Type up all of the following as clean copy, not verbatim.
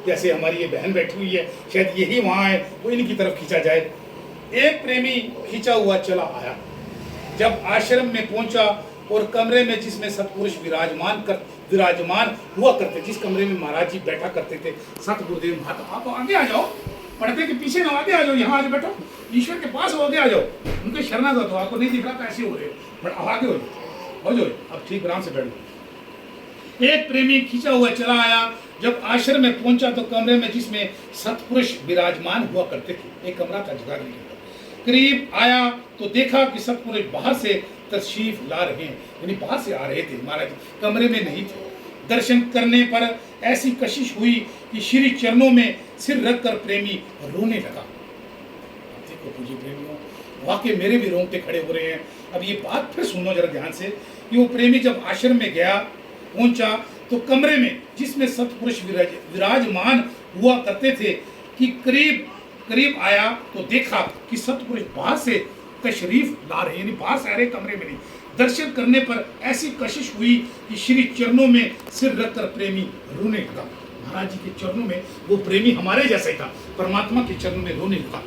जैसे हमारी ये बहन बैठी हुई है, शायद यही वहाँ है, वो इनकी तरफ खींचा जाए। एक प्रेमी खींचा हुआ चला आया, जब आश्रम में पहुंचा और कमरे में जिसमें सतपुरुष विराजमान हुआ करते, जिस कमरे में महाराज जी बैठा करते थे, सतगुरुदेव महात्मा, आप आगे आ जाओ, पर्दे के पीछे ना, आगे आ जाओ, यहाँ आगे बैठो, ईश्वर के पास हो, आगे आ जाओ, उनके शरणागत हो, आपको नहीं दिख रहा कैसे हो रहे हो, बट आगे हो जाओ, अब ठीक आराम से बैठो। एक प्रेमी खींचा हुआ चला आया, जब आश्रम में पहुंचा तो कमरे में जिसमें सतपुरुष विराजमान हुआ करते थे, एक कमरा था जगह नहीं, करीब आया तो देखा कि सतपुरुष बाहर से तशरीफ ला रहे हैं, यानी बाहर से आ रहे थे, महाराज कमरे में नहीं थे। दर्शन करने पर ऐसी कशिश हुई कि श्री चरणों में सिर रखकर प्रेमी रोने लगा। देखो पूज्य प्रेमियों, वाकई मेरे भी रोंगटे खड़े हो रहे हैं। अब ये बात फिर सुनो जरा ध्यान से कि वो प्रेमी जब आश्रम में गया, पहुंचा तो कमरे में जिसमें सतपुरुष विराजमान हुआ करते थे कि करीब आया तो देखा कि सतपुरुष बाहर से तशरीफ ला रहे, यानी बाहर से आ रहे, कमरे में नहीं। दर्शन करने पर ऐसी कशिश हुई कि श्री चरणों में सिर रखकर प्रेमी रोने लगा। महाराज जी के चरणों में वो प्रेमी हमारे जैसा ही था, परमात्मा के चरणों में रोने लगा।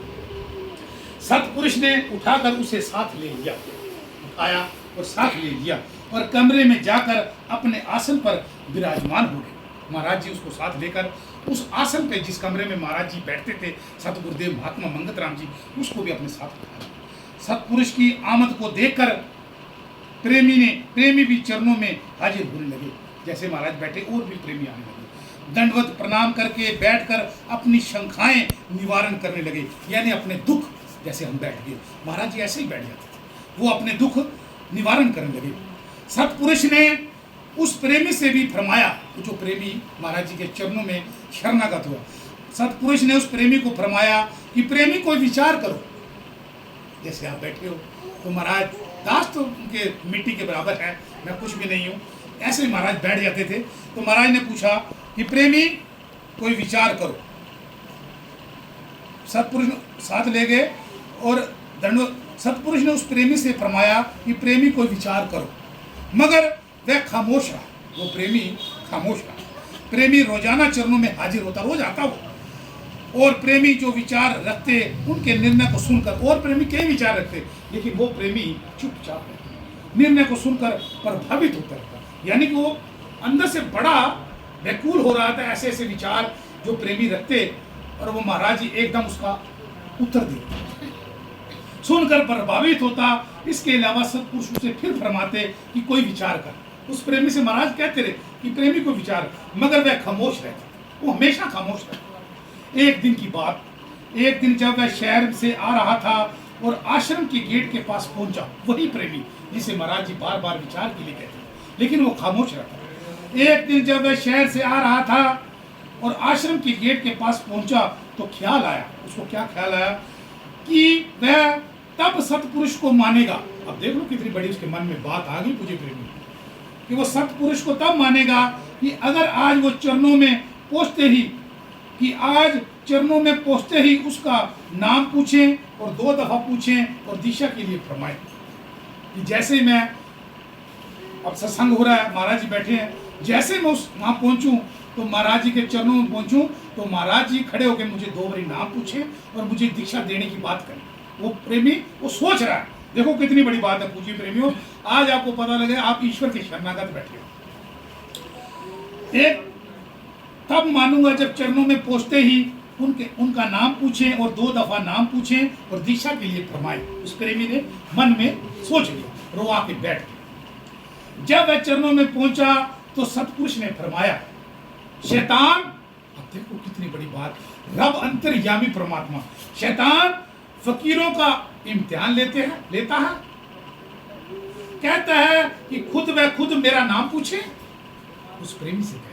सतपुरुष ने उठाकर उसे साथ ले लिया, उठाया और साथ ले लिया और कमरे में जाकर अपने आसन पर विराजमान हो गए। महाराज जी उसको साथ लेकर उस आसन पे, जिस कमरे में महाराज जी बैठते थे, सतगुरुदेव महात्मा मंगत राम जी, उसको भी अपने साथ उठाया। सतपुरुष की आमद को देखकर प्रेमी भी चरणों में हाजिर होने लगे। जैसे महाराज बैठे और भी प्रेमी आने लगे, दंडवत प्रणाम करके बैठकर अपनी शंकाएं निवारण करने लगे, यानी अपने दुख, जैसे हम बैठ गए, महाराज जी ऐसे ही बैठ जाते थे, वो अपने दुख निवारण करने लगे। सतपुरुष ने उस प्रेमी से भी फरमाया, जो प्रेमी महाराज जी के चरणों में शरणागत हुआ, सतपुरुष ने उस प्रेमी को फरमाया कि प्रेमी कोई विचार करो। जैसे आप बैठे हो तो महाराज, दास तो उनके मिट्टी के बराबर है, मैं कुछ भी नहीं हूँ, ऐसे ही महाराज बैठ जाते थे। तो महाराज ने पूछा कि प्रेमी कोई विचार करो। सतपुरुष साथ ले गए और सतपुरुष ने उस प्रेमी से फरमाया कि प्रेमी कोई विचार करो, मगर वह खामोश रहा। वो प्रेमी खामोश रहा। प्रेमी रोजाना चरणों में हाजिर होता, रोज आता वो, और प्रेमी जो विचार रखते उनके निर्णय को सुनकर, और प्रेमी कई विचार रखते, लेकिन वो प्रेमी चुपचाप निर्णय को सुनकर प्रभावित होता रहता, यानी कि वो अंदर से बड़ा व्याकुल हो रहा था, ऐसे ऐसे विचार जो प्रेमी रखते, और वो महाराज जी एकदम उसका उत्तर देते, सुनकर प्रभावित होता। इसके अलावा सतपुरुष उसे फिर फरमाते कि कोई विचार कर। उस प्रेमी से महाराज कहते रहे कि प्रेमी को विचार, मगर वह खामोश रहता, वो हमेशा खामोश रहता। एक दिन की बात, एक दिन जब वह शहर से आ रहा था और आश्रम के गेट के पास पहुंचा, वही प्रेमी जिसे महाराज जी बार बार विचार के लिए कहते, लेकिन वो खामोश रहता। एक दिन जब वह शहर से आ रहा था और आश्रम के गेट के पास पहुंचा तो ख्याल आया, उसको क्या ख्याल आया कि वह तब सतपुरुष को मानेगा। अब देख लो कितनी बड़ी उसके मन में बात आ गई पूज्य प्रेमी, कि वो सतपुरुष को तब मानेगा कि अगर आज वो चरणों में पहुंचते ही उसका नाम पूछें और 2 दफा पूछें और दिशा के लिए फरमाएं। कि जैसे मैं, अब सत्संग हो रहा है, महाराज जी बैठे हैं, जैसे मैं उस वहाँ पहुँचूँ तो महाराज जी के चरणों में पहुँचूँ तो महाराज जी खड़े होकर मुझे 2 बारी नाम पूछें और मुझे दीक्षा देने की बात करें। वो प्रेमी वो सोच रहा है, देखो कितनी बड़ी बात है पूज्य प्रेमियों, आज आपको पता लगे आप ईश्वर के शरणागत बैठे हो। एक तब मानूंगा जब चरणों में पहुंचते ही उनका नाम पूछें और 2 दफा नाम पूछें और दीक्षा के लिए फरमाएं। उस प्रेमी ने मन में सोच लिया, रोआ के बैठ गया। जब वह चरणों में पहुंचा तो सतपुरुष ने फरमाया, शैतान, अब देखो कितनी बड़ी बात, रब अंतर्यामी परमात्मा, शैतान फकीरों का इम्तिहान लेता है, कहता है कि खुद मेरा नाम पूछे। उस प्रेमी से कहे,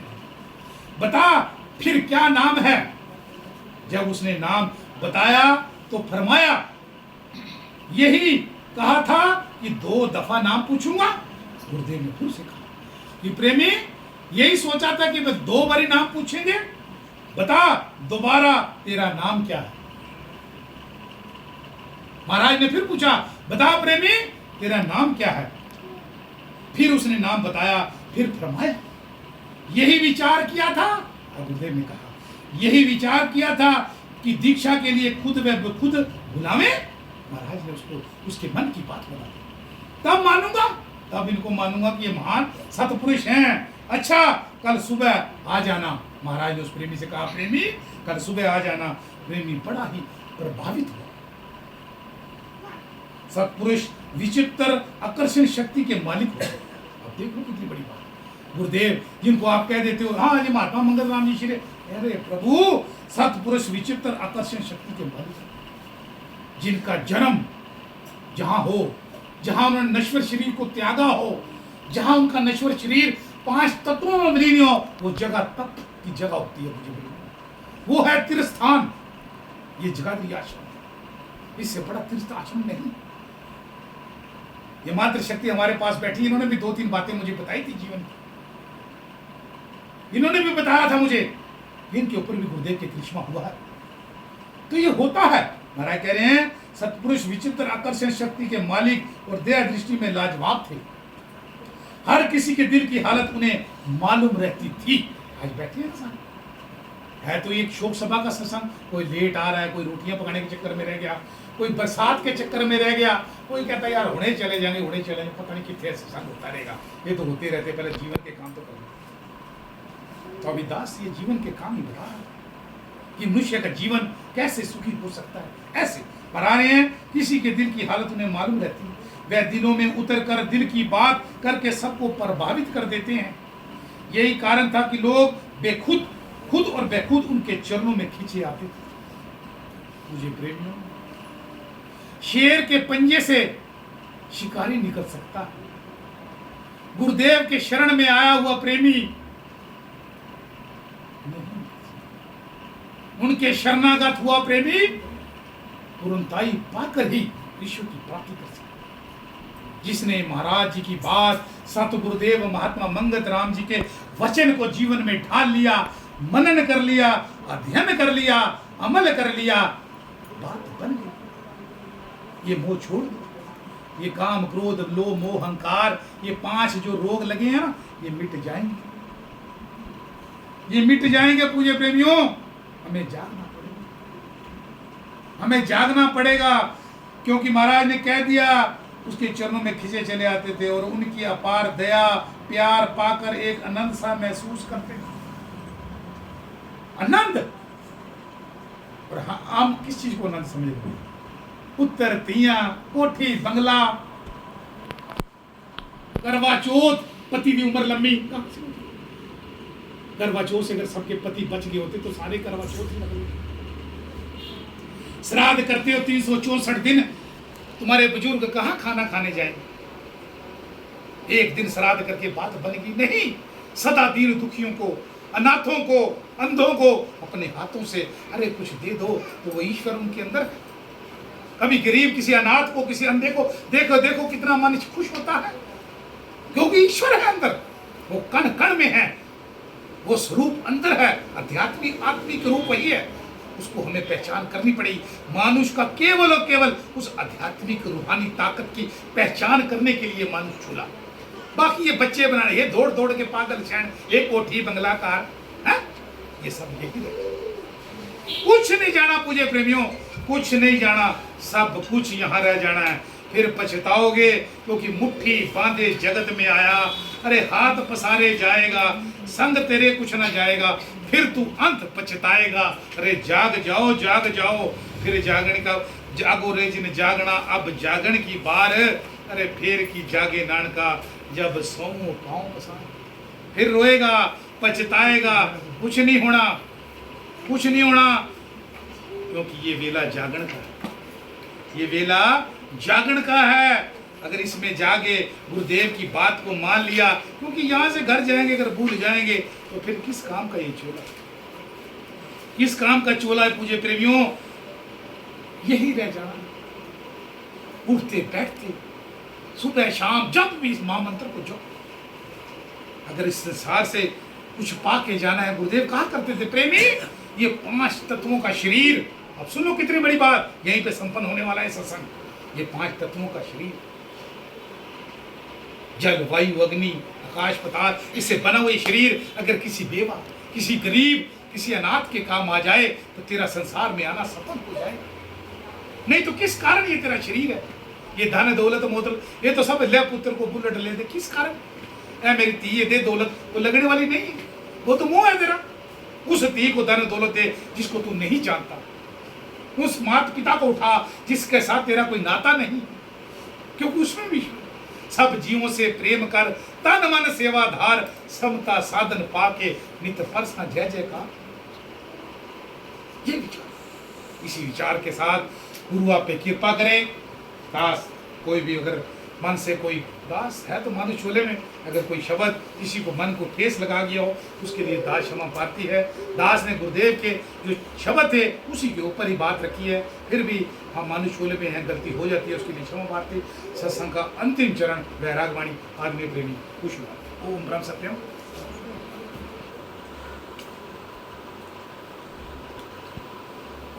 बता फिर क्या नाम है। जब उसने नाम बताया तो फरमाया, यही कहा था कि 2 दफा नाम पूछूंगा। गुरुदेव ने फिर से कहा कि प्रेमी यही सोचा था कि मैं 2 बारी नाम पूछेंगे, बता दोबारा तेरा नाम क्या है। महाराज ने फिर पूछा, बता प्रेमी तेरा नाम क्या है। फिर उसने नाम बताया, फिर फरमाया, यही विचार किया था। गुरुदेव ने कहा, यही विचार किया था कि दीक्षा के लिए खुद व खुद बुलावे। महाराज ने उसको उसके मन की बात बता दी। तब मानूंगा, तब इनको मानूंगा कि ये महान सतपुरुष हैं। अच्छा, कल सुबह आ जाना। महाराज ने उस प्रेमी से कहा, प्रेमी कल सुबह आ जाना। प्रेमी बड़ा ही प्रभावित हुआ। सतपुरुष विचित्र आकर्षण शक्ति के मालिक हो। अब देखो कितनी बड़ी बात। गुरुदेव जिनको आप कह देते हो, हाँ ये महात्मा मंगल राम जी श्री, अरे प्रभु, सतपुरुष विचित्र आकर्षण शक्ति के मालिक, जिनका जन्म जहां हो, जहां उन्होंने नश्वर शरीर को त्यागा हो, जहां उनका नश्वर शरीर 5 तत्वों में विलीन हो, वो जगह तत्व की जगह होती है। मुझे वो है तीर्थ स्थान, ये जगाधरी आश्रम। इससे बड़ा तीर्थ आश्रम नहीं। ये मात्र शक्ति हमारे पास बैठी, इन्होंने भी 2-3 बातें मुझे बताई थी जीवन की, इन्होंने भी बताया था मुझे, इनके ऊपर भी गुरुदेव के करिश्मा हुआ है। तो ये होता है। महाराज कह रहे हैं सतपुरुष विचित्र आकर्षण शक्ति के मालिक और दया दृष्टि में लाजवाब थे। हर किसी के दिल की हालत उन्हें मालूम रहती थी। आज बैठे हैं है तो एक शोक सभा का सत्संग, कोई लेट आ रहा है, कोई रोटियां पकाने के चक्कर में रह गया, कोई बरसात के चक्कर में रह गया, कोई कहता है यार हुणे चले जाएंगे, हुणे चले जाएंगे, पता नहीं कितने सत्संग होता रहेगा। ये तो होते रहते, पहले जीवन के काम तो करो। तो अविदास ये जीवन के काम ही बता रहा है कि मनुष्य का जीवन कैसे सुखी हो सकता है। ऐसे बता रहे हैं किसी के दिल की हालत उन्हें मालूम रहती है, वह दिलों में उतर कर दिल की बात करके सबको प्रभावित कर देते हैं। यही कारण था कि लोग बेखुद खुद और बेखुद उनके चरणों में खींचे आते थे। मुझे प्रेमियों, शेर के पंजे से शिकारी निकल सकता है, गुरुदेव के शरण में आया हुआ प्रेमी नहीं। उनके शरणागत हुआ प्रेमी तुरंताई पाकर ही ईश्वर की प्राप्ति कर सकता। जिसने महाराज जी की बात, सतगुरुदेव महात्मा मंगत राम जी के वचन को जीवन में ढाल लिया, मनन कर लिया, अध्ययन कर लिया, अमल कर लिया, बात बन गई। ये मोह छोड़ दो, ये काम क्रोध लोभ मोह अहंकार, ये 5 जो रोग लगे हैं ना, ये मिट जाएंगे, ये मिट जाएंगे। पूज्य प्रेमियों, हमें जागना पड़ेगा, हमें जागना पड़ेगा, क्योंकि महाराज ने कह दिया उसके चरणों में खिंचे चले आते थे और उनकी अपार दया प्यार पाकर एक आनंद सा महसूस करते थे। आनंद। और हम किस चीज को आनंद समझ रहे हैं? पुत्र तिया, कोठी बंगला, करवा चौथ, पति की उम्र लंबी। करवा चौथ से अगर सबके पति बच गए होते तो सारे करवा चौथ ही लगे। श्राद्ध करते हो 364 दिन, तुम्हारे बुजुर्ग कहां खाना खाने जाएंगे? एक दिन श्राद्ध करके बात बनेगी नहीं। सदा दीन दुखियों को, अनाथों को, अंधों को अपने हाथों से अरे कुछ दे दो, तो वो ईश्वर उनके अंदर। कभी गरीब किसी अनाथ को, किसी अंधे को देखो, देखो कितना मन खुश होता है, क्योंकि ईश्वर है अंदर, वो कण कण में है, वो स्वरूप अंदर है, आध्यात्मिक आत्मिक रूप वही है। उसको हमें पहचान करनी पड़ेगी। मानुष का केवल और केवल उस आध्यात्मिक रूहानी ताकत की पहचान करने के लिए मानुष छूला। बाकी ये बच्चे बनाने, ये दौड़ दौड़ के पागल शैन, एक कोठी बंगला कार है, ये सब यही रहता। कुछ नहीं जाना पूज्य प्रेमियों, कुछ नहीं जाना, सब कुछ यहाँ रह जाना है। फिर पछताओगे, क्योंकि मुट्ठी बांधे जगत में आया, अरे हाथ पसारे जाएगा, संग तेरे कुछ ना जाएगा, फिर तू अंत पछताएगा। अरे जाग जाओ, जाग जाओ, फिर जागने का जागो रे जिन जागना, अब जागण की बार, अरे फिर की जागे नानका, जब सोऊं पाऊं पसार। फिर रोएगा, पछताएगा, कुछ नहीं होना, कुछ नहीं होना, क्योंकि ये वेला जागण का है, ये वेला जागण का है। अगर इसमें जागे, गुरुदेव की बात को मान लिया, क्योंकि यहाँ से घर जाएंगे अगर भूल जाएंगे तो फिर किस काम का ये चोला, किस काम का चोला है पूज्य प्रेमियों? यही रह जाना, उठते बैठते सुबह शाम जब भी इस महामंत्र को जो, अगर इस संसार से कुछ पाके जाना है, गुरुदेव कहा करते थे प्रेमी, ये 5 तत्वों का शरीर, अब सुनो कितनी बड़ी बात, यहीं पे संपन्न होने वाला है सत्संग। ये 5 तत्वों का शरीर, जल वायु अग्नि आकाश पताल, इससे बना हुआ शरीर अगर किसी बेवा, किसी गरीब, किसी अनाथ के काम आ जाए तो तेरा संसार में आना सफल हो जाए। नहीं तो किस कारण ये तेरा शरीर है, ये धन दौलत मोदल, ये तो सब ले पुत्र को बुलेट ले दे, किस कारण? ऐ मेरी धी ये दे दौलत तो लगने वाली नहीं है, वो तो मोह है तेरा। उस धी को धन दौलत दे जिसको तू नहीं जानता, उस माता पिता को उठा जिसके साथ तेरा कोई नाता नहीं, क्योंकि उसमें भी सब जीवों से प्रेम कर, तन मन सेवाधार, समता साधन पाके नित परसा जय जयकार। ये विचार, इसी विचार के साथ गुरु आप पे कृपा करें। दास कोई भी अगर मन से कोई दास है तो मानो छोले में अगर कोई शब्द किसी को मन को ठेस लगा गया हो, उसके लिए दास क्षमा प्रार्थी है। दास ने गुरुदेव के जो शब्द थे उसी के ऊपर ही बात रखी है, फिर भी हम मानो छोले में हैं, गलती हो जाती है, उसके लिए क्षमा प्रार्थी। सत्संग का अंतिम चरण वैरागवाणी आदमी प्रेमी खुश हुआ। ओम ब्रह्म सत्यम।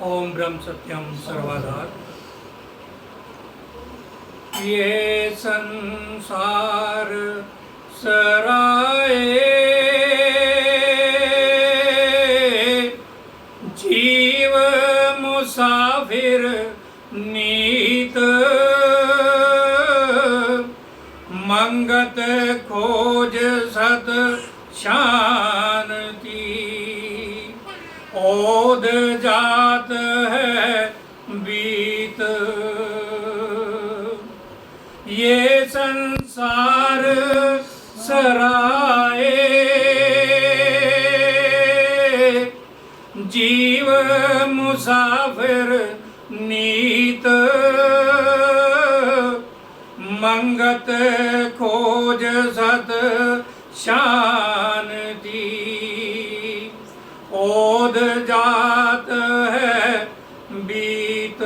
ओम ब्रह्म सत्यम सर्वाधार। ये संसार सराए, जीव मुसाफिर नीत, मंगत खोज सत शांति, ओद जात है बीत। ये संसार सराए, जीव मुसाफिर नीत, मंगत खोज सत शांति, ओद जात है बीत।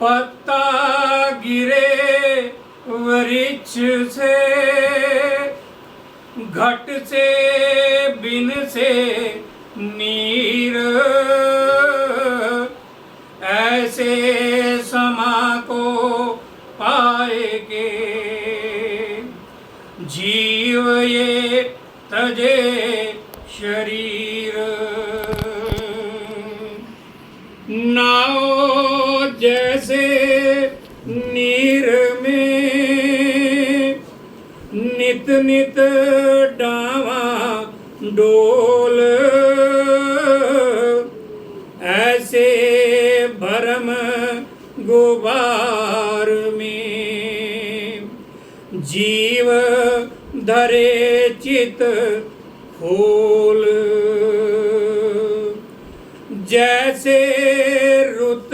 पत्ता गिरे वृक्ष से, घट से बिन से नीर, ऐसे समा को पाएगे जीव ये तजे शरीर। नाव जैसे नीर में नित नित डावा डोल, ऐसे भरम गुबार में जीव धरे चित फूल। जैसे रुत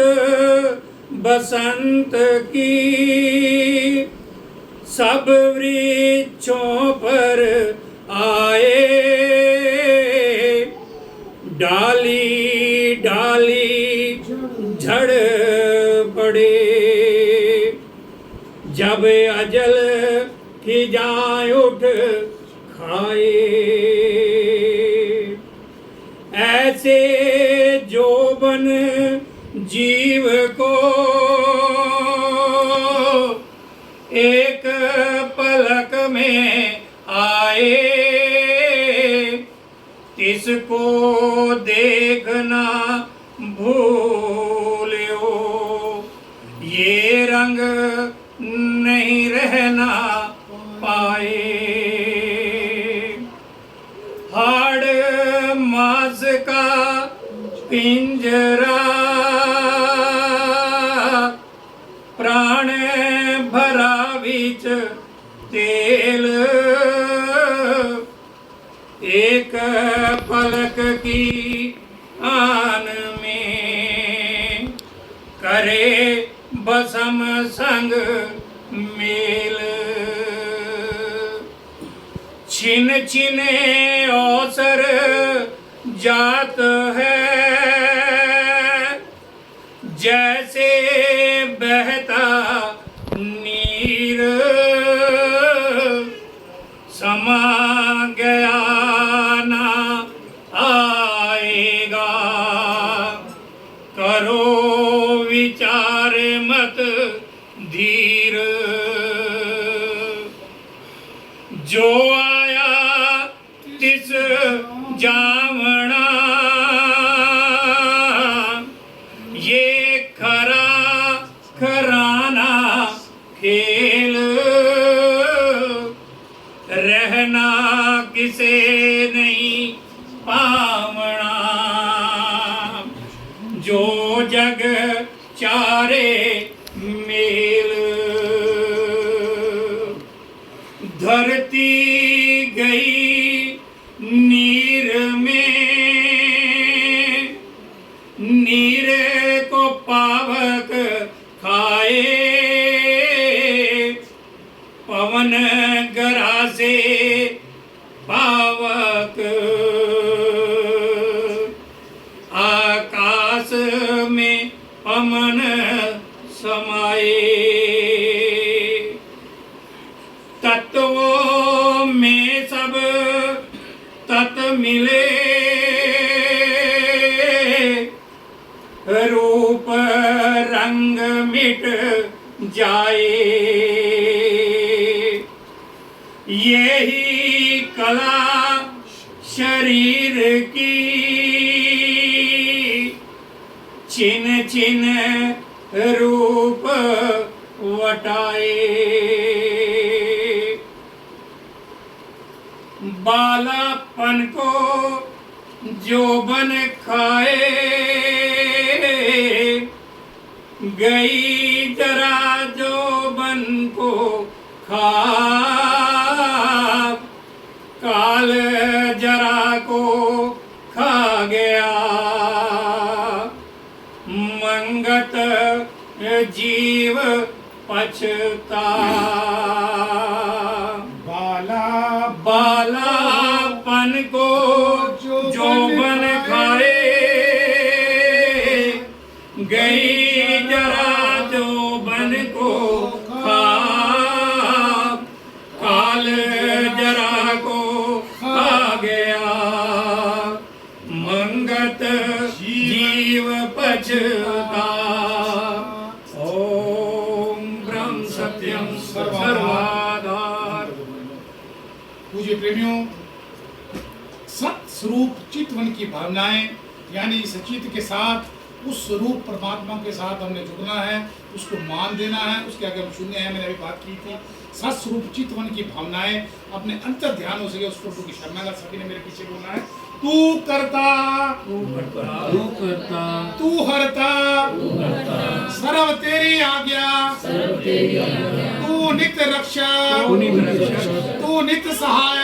बसंत की सब वृक्षों पर आए, डाली डाली झड़ पड़े, जब अजल की जाए उठ खाए। ऐसे जोबन जीव को एक पलक में आए, तिसको देखना भूलियो, ये रंग नहीं रहना पाए। हाड़ मांस का पिंजरा, प्राण भरा बीच तेल, एक पलक की आन में करे बसम संग मेल। छिन छिने अवसर जात है, जैसे बहता नीर, समा गया ना आएगा, करो विचार मत धीर। जो आया जावना ये खरा खराना खेल रहना किसे नहीं पावना जो जग चारे मेल धरती गई नीर में नीर को पावक खाए पवन गरा से पावक आकाश में पवन समाये तत्वों में सब तत् मिले रूप रंग मिट जाए यही कला शरीर की छिन छिन रूप वटाए बालापन को जोबन खाए गई जरा जोबन को खा काल जरा को खा गया मंगत जीव पछता बालापन को जोबन खाए गई जरा जोबन को खा काल जरा को खा गया मंगत जीव पछता ओम ब्रह्म सत्यम सर्वाधार। पूज्य प्रेमियों, सत स्वरूप चितवन की भावनाएं यानी इस चित्त के साथ उस स्वरूप परमात्मा के साथ हमने जुड़ना है, उसको मान देना है, उसके आगे हम शून्य है। मैंने अभी बात की थी सत स्वरूप चितवन की भावनाएं अपने अंतर ध्यान हो सके उस प्रभु की शरणा कर सके। मेरे पीछे बोलना है तू करता तू हरता सर्व तेरी आज्ञा तू नित्य रक्षा तू नित्य सहाय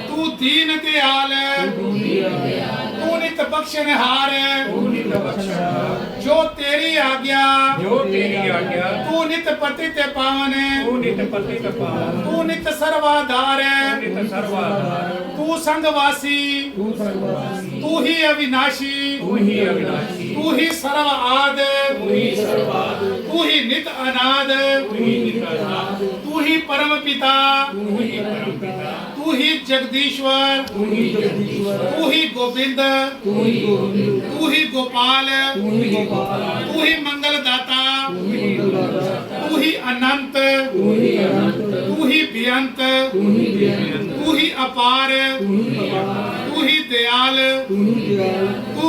तू दीन दयाल तू नित्य बख्शनहार जो तेरी आज्ञा तू नित्य पतित पावन तू नित्य सर्वाधार तू संगवासी तू ही अविनाशी तू ही सर्व आद तू ही नित अनाद तू ही परम पिता तू ही जगदीश्वर तू ही गोविंद तू ही गोपाल तू ही मंगलदाता तू ही अनंत तू ही बेअंत तू ही अपार तू ही दयाल तू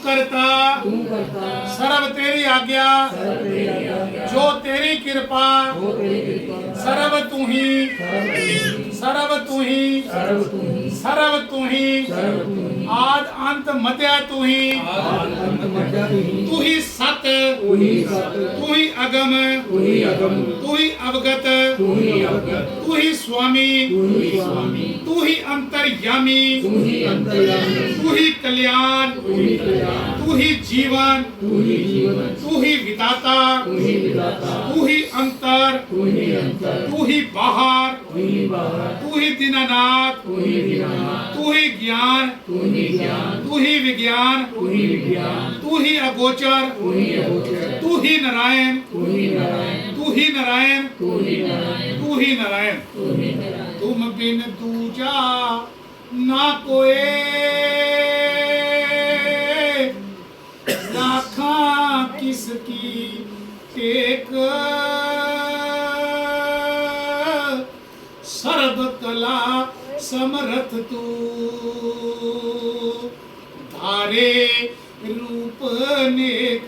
करता सर्व तेरी आज्ञा जो तेरी कृपा सर्व तू ही आद अंत मध्य तू ही सत तू ही अगम तू ही अवगत तू ही स्वामी तू ही अंतर्यामी तू ही कल्याण तू ही जीवन तू ही विधाता तू ही अंतर तू ही बाहर तू ही दीनानाथ तू ही ज्ञान तू ही विज्ञान तू ही अगोचर तू ही नारायण तुम बिन दूजा ना कोई लाखा किसकी टेक सर्व कला समरथ तू धारे रूप नेक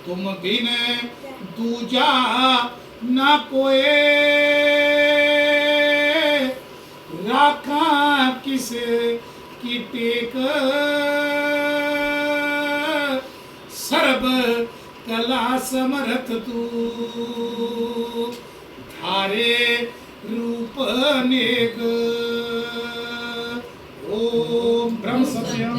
तुम बिन दूजा न कोए राखा किस की टेक सर्व कला समरथ तू धारे रूप नेक ओम ब्रह्म सत्यम